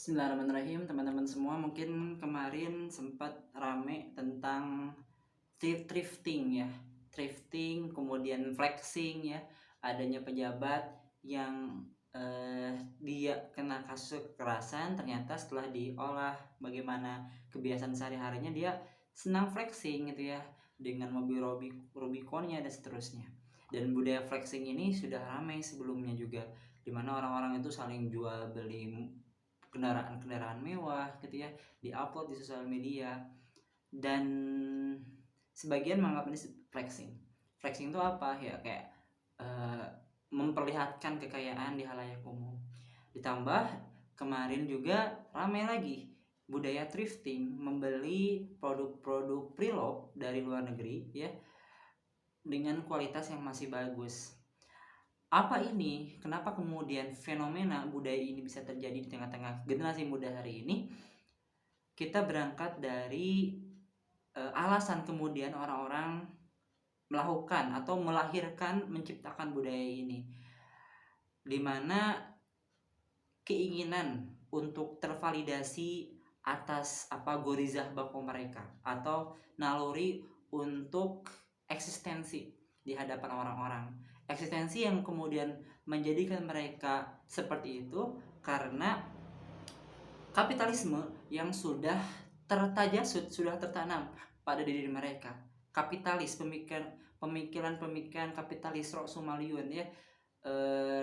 Bismillahirrahmanirrahim, teman-teman semua. Mungkin kemarin sempat rame tentang thrifting ya, thrifting, kemudian flexing ya, adanya pejabat yang dia kena kasus kekerasan, ternyata setelah diolah bagaimana kebiasaan sehari-harinya, dia senang flexing gitu ya, dengan mobil Rubiconnya dan seterusnya. Dan budaya flexing ini sudah ramai sebelumnya juga, dimana orang-orang itu saling jual beli kendaraan-kendaraan mewah gitu ya, diupload di sosial media, dan sebagian menganggap ini flexing. Flexing itu apa ya, kayak uh, memperlihatkan kekayaan di halayak umum. Ditambah kemarin juga ramai lagi budaya thrifting, membeli produk-produk pre-love dari luar negeri ya, dengan kualitas yang masih bagus. Apa ini? Kenapa kemudian fenomena budaya ini bisa terjadi di tengah-tengah generasi muda hari ini? Kita berangkat dari alasan kemudian orang-orang melakukan atau melahirkan, menciptakan budaya ini, dimana keinginan untuk tervalidasi atas gorizah bako mereka atau naluri untuk eksistensi di hadapan orang-orang. Eksistensi yang kemudian menjadikan mereka seperti itu karena kapitalisme yang sudah tertajasut, sudah tertanam pada diri mereka. Kapitalis, pemikiran kapitalis Roksumaliun ya,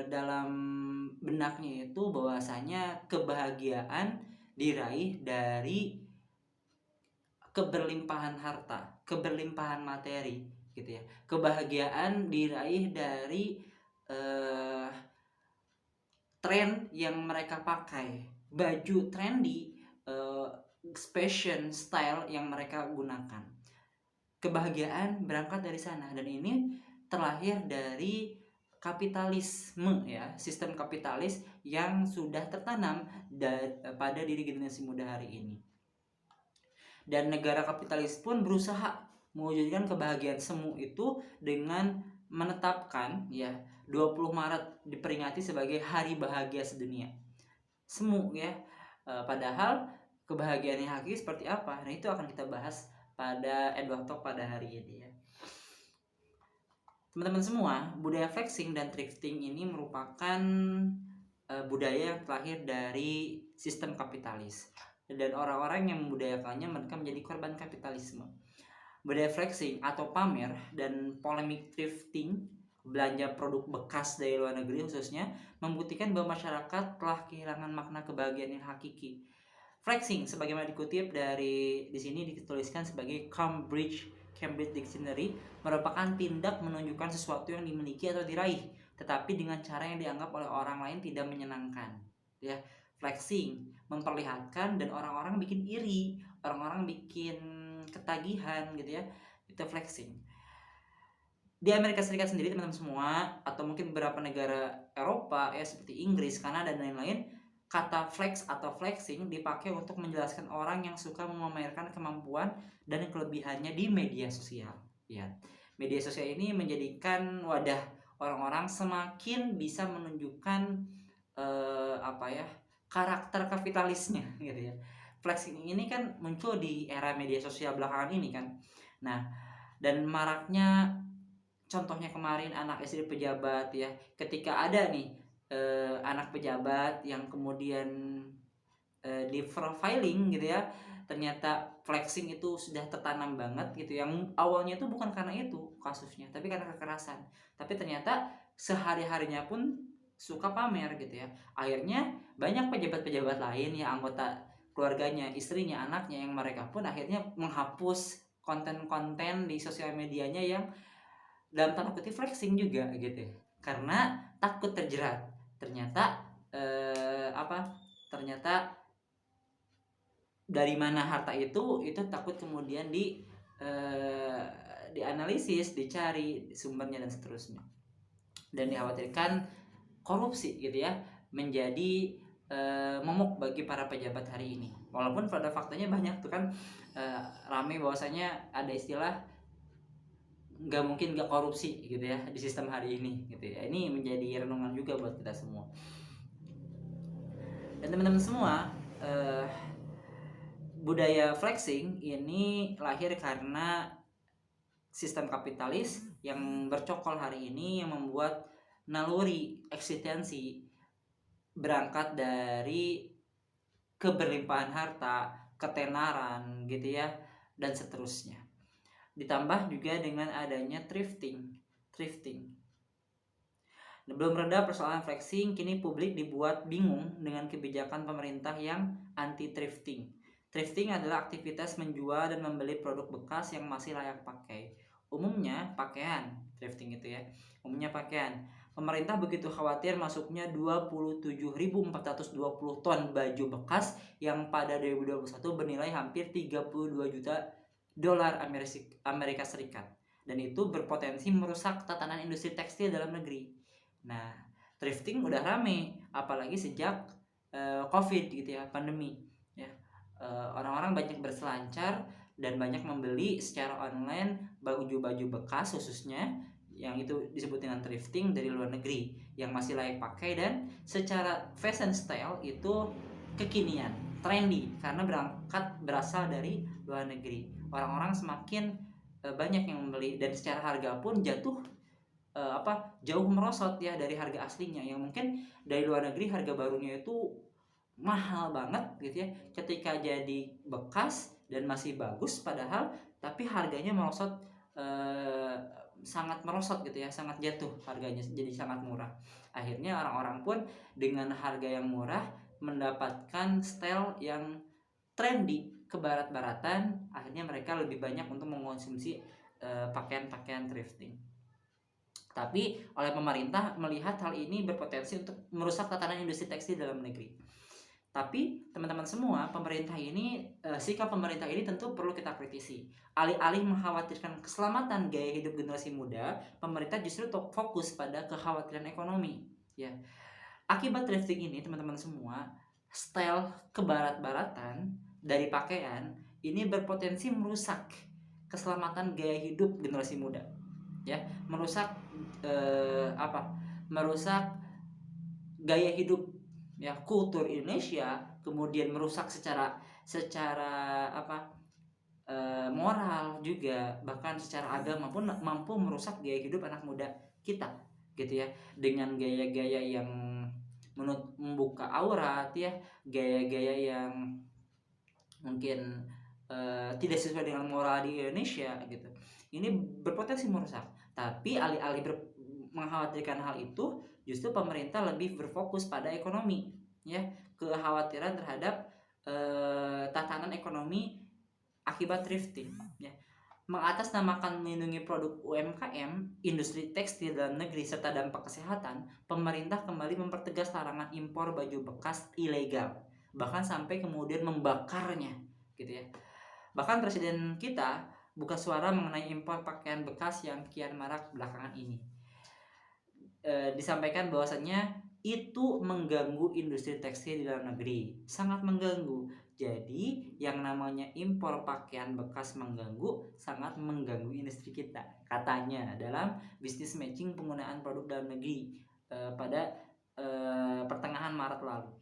dalam benaknya itu bahwasanya kebahagiaan diraih dari keberlimpahan harta, keberlimpahan materi gitu ya. Kebahagiaan diraih dari tren yang mereka pakai, baju trendy, fashion style yang mereka gunakan. Kebahagiaan berangkat dari sana, dan ini terlahir dari kapitalisme ya, sistem kapitalis yang sudah tertanam pada diri generasi muda hari ini. Dan negara kapitalis pun berusaha mewujudkan kebahagiaan semu itu dengan menetapkan ya 20 Maret diperingati sebagai hari bahagia sedunia. Semu ya. Padahal kebahagiaan yang hakiki seperti apa? Nah, itu akan kita bahas pada Edward Talk pada hari ini ya. Teman-teman semua, budaya flexing dan thrifting ini merupakan budaya yang terlahir dari sistem kapitalis, dan orang-orang yang membudayakannya mereka menjadi korban kapitalisme. Budaya flexing atau pamer dan polemik thrifting, belanja produk bekas dari luar negeri khususnya, membuktikan bahwa masyarakat telah kehilangan makna kebahagiaan yang hakiki. Flexing sebagaimana dikutip dari di sini dituliskan sebagai Cambridge Dictionary, merupakan tindak menunjukkan sesuatu yang dimiliki atau diraih tetapi dengan cara yang dianggap oleh orang lain tidak menyenangkan ya. Flexing memperlihatkan dan orang-orang bikin iri, orang-orang bikin ketagihan gitu ya, itu flexing. Di Amerika Serikat sendiri teman-teman semua, atau mungkin beberapa negara Eropa ya seperti Inggris, Kanada dan lain-lain, kata flex atau flexing dipakai untuk menjelaskan orang yang suka memamerkan kemampuan dan kelebihannya di media sosial ya. Media sosial ini menjadikan wadah orang-orang semakin bisa menunjukkan karakter kapitalisnya gitu ya. Flexing ini kan muncul di era media sosial belakangan ini kan. Nah, dan maraknya contohnya kemarin anak istri pejabat ya, ketika ada nih anak pejabat yang kemudian di profiling gitu ya, ternyata flexing itu sudah tertanam banget gitu. Yang awalnya itu bukan karena itu kasusnya, tapi karena kekerasan. Tapi ternyata sehari-harinya pun suka pamer gitu ya. Akhirnya banyak pejabat-pejabat lain ya, anggota keluarganya, istrinya, anaknya, yang mereka pun akhirnya menghapus konten-konten di sosial medianya yang dalam tanda kutip flexing juga gitu, karena takut terjerat. Ternyata ternyata dari mana harta itu takut kemudian dianalisis, dicari sumbernya dan seterusnya, dan dikhawatirkan korupsi gitu ya menjadi momok bagi para pejabat hari ini. Walaupun pada faktanya banyak tuh kan rame bahwasanya ada istilah nggak mungkin nggak korupsi gitu ya di sistem hari ini gitu ya. Ini menjadi renungan juga buat kita semua. Dan teman-teman semua, eh, budaya flexing ini lahir karena sistem kapitalis yang bercokol hari ini, yang membuat naluri eksistensi berangkat dari keberlimpahan harta, ketenaran gitu ya, dan seterusnya. Ditambah juga dengan adanya thrifting. Belum reda persoalan flexing, kini publik dibuat bingung dengan kebijakan pemerintah yang anti thrifting. Thrifting adalah aktivitas menjual dan membeli produk bekas yang masih layak pakai. Umumnya pakaian, thrifting itu ya. Umumnya pakaian. Pemerintah begitu khawatir masuknya 27.420 ton baju bekas yang pada 2021 bernilai hampir 32 juta dolar Amerika Serikat. Dan itu berpotensi merusak tatanan industri tekstil dalam negeri. Nah, thrifting udah rame, apalagi sejak COVID gitu ya, pandemi. Ya, orang-orang banyak berselancar dan banyak membeli secara online baju-baju bekas khususnya yang itu disebut dengan thrifting dari luar negeri yang masih layak pakai dan secara fashion style itu kekinian, trendy karena berasal dari luar negeri. Orang-orang semakin banyak yang membeli dan secara harga pun jatuh jauh merosot ya dari harga aslinya, yang mungkin dari luar negeri harga barunya itu mahal banget gitu ya, ketika jadi bekas dan masih bagus padahal, tapi harganya merosot, sangat merosot gitu ya, sangat jatuh harganya jadi sangat murah. Akhirnya orang-orang pun dengan harga yang murah mendapatkan style yang trendy ke barat-baratan, akhirnya mereka lebih banyak untuk mengkonsumsi pakaian-pakaian thrifting. Tapi oleh pemerintah melihat hal ini berpotensi untuk merusak tatanan industri tekstil dalam negeri. Tapi teman-teman semua, sikap pemerintah ini tentu perlu kita kritisi. Alih-alih mengkhawatirkan keselamatan gaya hidup generasi muda, pemerintah justru fokus pada kekhawatiran ekonomi. Ya, akibat thrifting ini teman-teman semua, style kebarat-baratan dari pakaian ini berpotensi merusak keselamatan gaya hidup generasi muda. Ya, merusak merusak gaya hidup ya, kultur Indonesia, kemudian merusak secara moral juga, bahkan secara agama pun mampu merusak gaya hidup anak muda kita gitu ya, dengan gaya-gaya yang membuka aurat ya, gaya-gaya yang mungkin tidak sesuai dengan moral di Indonesia gitu. Ini berpotensi merusak. Tapi alih-alih mengkhawatirkan hal itu, justru pemerintah lebih berfokus pada ekonomi ya, kekhawatiran terhadap tatanan ekonomi akibat thrifting ya. Mengatasnamakan melindungi produk UMKM, industri tekstil dalam negeri serta dampak kesehatan, pemerintah kembali mempertegas larangan impor baju bekas ilegal, bahkan sampai kemudian membakarnya gitu ya. Bahkan presiden kita buka suara mengenai impor pakaian bekas yang kian marak belakangan ini. Disampaikan bahwasannya itu mengganggu industri tekstil di dalam negeri, sangat mengganggu. Jadi yang namanya impor pakaian bekas mengganggu, sangat mengganggu industri kita, katanya dalam bisnis matching penggunaan produk dalam negeri pada pertengahan Maret lalu.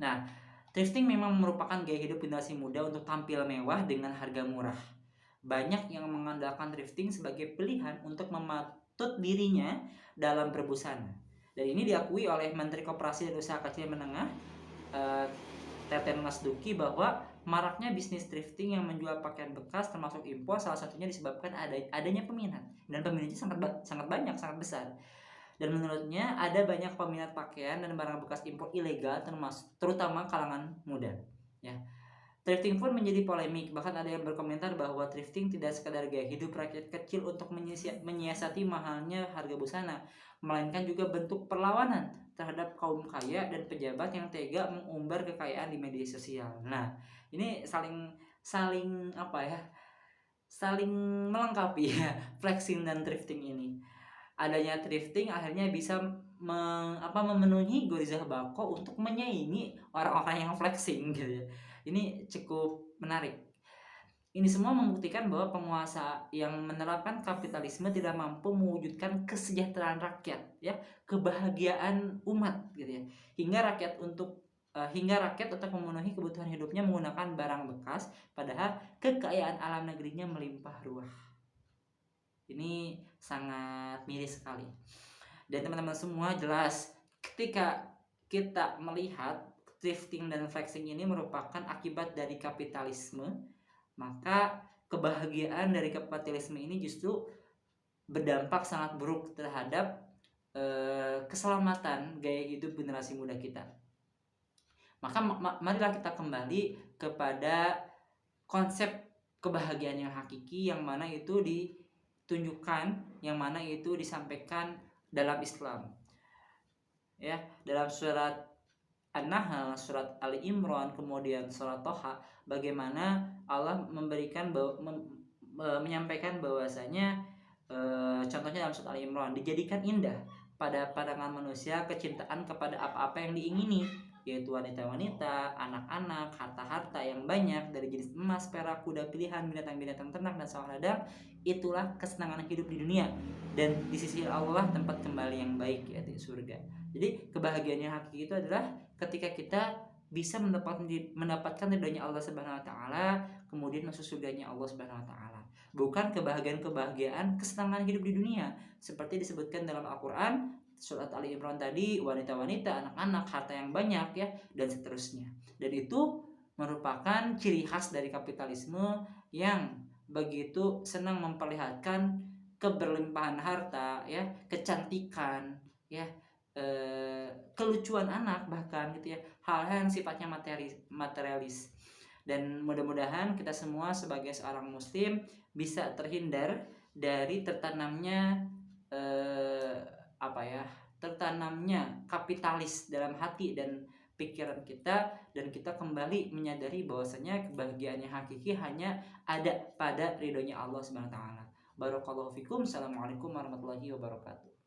Nah, thrifting memang merupakan gaya hidup generasi muda untuk tampil mewah dengan harga murah. Banyak yang mengandalkan thrifting sebagai pilihan untuk mematut dirinya dalam berbusana. Dan ini diakui oleh Menteri Koperasi dan Usaha Kecil Menengah Teten Mas Duki, bahwa maraknya bisnis thrifting yang menjual pakaian bekas termasuk impor salah satunya disebabkan adanya peminat, dan peminatnya sangat banyak, sangat besar. Dan menurutnya ada banyak peminat pakaian dan barang bekas impor ilegal, terutama kalangan muda ya. Thrifting pun menjadi polemik, bahkan ada yang berkomentar bahwa thrifting tidak sekadar gaya hidup rakyat kecil untuk menyiasati mahalnya harga busana, melainkan juga bentuk perlawanan terhadap kaum kaya dan pejabat yang tega mengumbar kekayaan di media sosial. Nah, ini saling melengkapi ya, flexing dan thrifting ini. Adanya thrifting akhirnya bisa memenuhi Gorizah Bako untuk menyaingi orang-orang yang flexing gitu ya. Ini cukup menarik. Ini semua membuktikan bahwa penguasa yang menerapkan kapitalisme tidak mampu mewujudkan kesejahteraan rakyat ya, kebahagiaan umat gitu ya, hingga rakyat untuk hingga rakyat untuk memenuhi kebutuhan hidupnya menggunakan barang bekas, padahal kekayaan alam negerinya melimpah ruah. Ini sangat miris sekali. Dan teman-teman semua jelas ketika kita melihat thrifting dan flexing ini merupakan akibat dari kapitalisme, maka kebahagiaan dari kapitalisme ini justru berdampak sangat buruk terhadap keselamatan gaya hidup generasi muda kita. Maka marilah kita kembali kepada konsep kebahagiaan yang hakiki, yang mana itu ditunjukkan, yang mana itu disampaikan dalam Islam. Ya, dalam surat An-Nahl, surat Ali Imran, kemudian surat Toha, bagaimana Allah menyampaikan bahwasanya contohnya dalam surat Ali Imran, dijadikan indah pada pandangan manusia kecintaan kepada apa-apa yang diingini, yaitu wanita-wanita, anak-anak, harta-harta yang banyak dari jenis emas, perak, kuda pilihan, binatang-binatang ternak dan sawah ladang. Itulah kesenangan hidup di dunia, dan di sisi Allah tempat kembali yang baik, yaitu surga. Jadi kebahagiaan yang hakiki itu adalah ketika kita bisa mendapatkan ridhonya Allah Subhanahu wa taala, kemudian masuk surganya Allah Subhanahu wa taala. Bukan kebahagiaan kesenangan hidup di dunia seperti disebutkan dalam Al-Qur'an surat Ali Imran tadi, wanita-wanita, anak-anak, harta yang banyak ya, dan seterusnya. Dan itu merupakan ciri khas dari kapitalisme yang begitu senang memperlihatkan keberlimpahan harta ya, kecantikan ya, kelucuan anak bahkan gitu ya, hal-hal yang sifatnya materialis. Dan mudah-mudahan kita semua sebagai seorang muslim bisa terhindar dari tertanamnya tertanamnya kapitalis dalam hati dan pikiran kita, dan kita kembali menyadari bahwasanya kebahagiaan yang hakiki hanya ada pada ridhonya Allah Subhanahu wa taala. Barakallahu fikum. Assalamualaikum warahmatullahi wabarakatuh.